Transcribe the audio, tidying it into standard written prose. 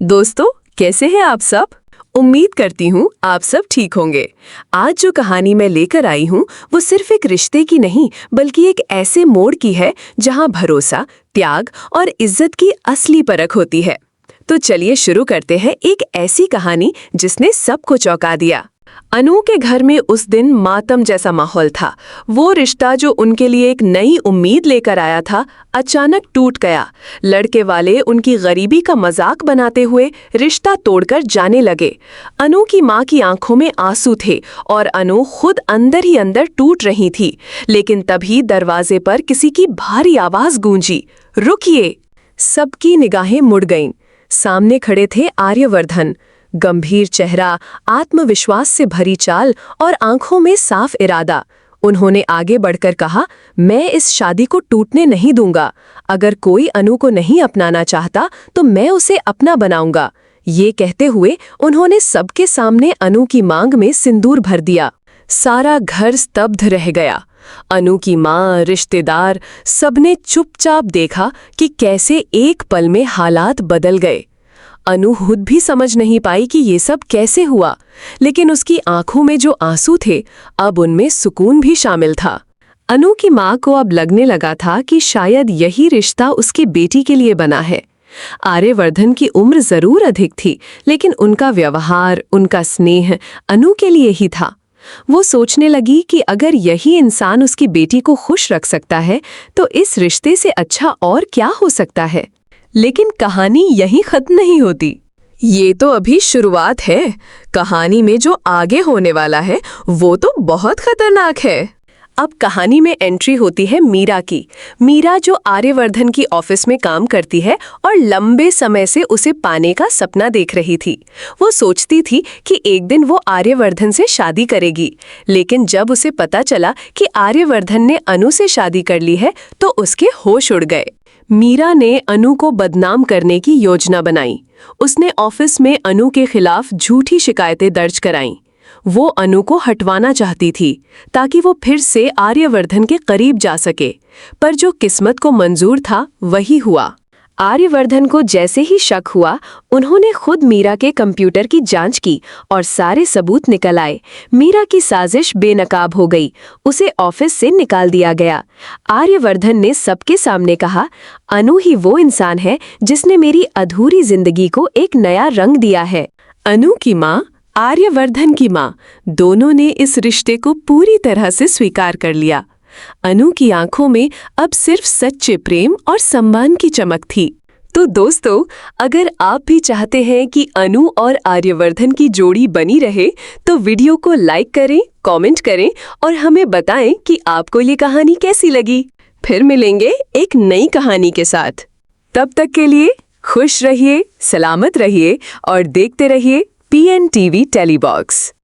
दोस्तों, कैसे हैं आप सब? उम्मीद करती हूँ आप सब ठीक होंगे। आज जो कहानी मैं लेकर आई हूँ वो सिर्फ एक रिश्ते की नहीं बल्कि एक ऐसे मोड़ की है जहाँ भरोसा, त्याग और इज्जत की असली परख होती है। तो चलिए शुरू करते हैं एक ऐसी कहानी जिसने सबको चौंका दिया। अनु के घर में उस दिन मातम जैसा माहौल था। वो रिश्ता जो उनके लिए एक नई उम्मीद लेकर आया था, अचानक टूट गया। लड़के वाले उनकी गरीबी का मजाक बनाते हुए रिश्ता तोड़कर जाने लगे। अनु की माँ की आंखों में आंसू थे और अनु खुद अंदर ही अंदर टूट रही थी। लेकिन तभी दरवाजे पर किसी की भारी आवाज गूंजी, रुकिए! सबकी निगाहें मुड़ गईं। सामने खड़े थे आर्यवर्धन। गंभीर चेहरा, आत्मविश्वास से भरी चाल और आंखों में साफ इरादा। उन्होंने आगे बढ़कर कहा, मैं इस शादी को टूटने नहीं दूंगा। अगर कोई अनु को नहीं अपनाना चाहता तो मैं उसे अपना बनाऊंगा। ये कहते हुए उन्होंने सबके सामने अनु की मांग में सिंदूर भर दिया। सारा घर स्तब्ध रह गया। अनु की माँ, रिश्तेदार, सबने चुपचाप देखा कि कैसे एक पल में हालात बदल गए। अनु खुद भी समझ नहीं पाई कि ये सब कैसे हुआ, लेकिन उसकी आंखों में जो आंसू थे, अब उनमें सुकून भी शामिल था। अनु की माँ को अब लगने लगा था कि शायद यही रिश्ता उसकी बेटी के लिए बना है। आर्यवर्धन की उम्र जरूर अधिक थी, लेकिन उनका व्यवहार, उनका स्नेह अनु के लिए ही था। वो सोचने लगी कि अगर यही इंसान उसकी बेटी को खुश रख सकता है, तो इस रिश्ते से अच्छा और क्या हो सकता है। लेकिन कहानी यहीं खत्म नहीं होती। ये तो अभी शुरुआत है। कहानी में जो आगे होने वाला है वो तो बहुत खतरनाक है। अब कहानी में एंट्री होती है मीरा की। मीरा जो आर्यवर्धन की ऑफिस में काम करती है और लंबे समय से उसे पाने का सपना देख रही थी। वो सोचती थी कि एक दिन वो आर्यवर्धन से शादी करेगी, लेकिन जब उसे पता चला कि आर्यवर्धन ने अनु से शादी कर ली है तो उसके होश उड़ गए। मीरा ने अनु को बदनाम करने की योजना बनाई। उसने ऑफिस में अनु के खिलाफ झूठी शिकायतें दर्ज कराईं। वो अनु को हटवाना चाहती थी ताकि वो फिर से आर्यवर्धन के करीब जा सके, पर जो किस्मत को मंजूर था वही हुआ। आर्यवर्धन को जैसे ही शक हुआ, उन्होंने खुद मीरा के कंप्यूटर की जांच की और सारे सबूत निकल आए। मीरा की साजिश बेनकाब हो गई। उसे ऑफिस से निकाल दिया गया। आर्यवर्धन ने सबके सामने कहा, अनु ही वो इंसान है जिसने मेरी अधूरी जिंदगी को एक नया रंग दिया है। अनु की माँ, आर्यवर्धन की माँ, दोनों ने इस रिश्ते को पूरी तरह से स्वीकार कर लिया। अनु की आंखों में अब सिर्फ सच्चे प्रेम और सम्मान की चमक थी। तो दोस्तों, अगर आप भी चाहते हैं कि अनु और आर्यवर्धन की जोड़ी बनी रहे, तो वीडियो को लाइक करें, कमेंट करें और हमें बताएं कि आपको ये कहानी कैसी लगी। फिर मिलेंगे एक नई कहानी के साथ। तब तक के लिए खुश रहिए, सलामत रहिए और देखते रहिए PN TV टेलीबॉक्स।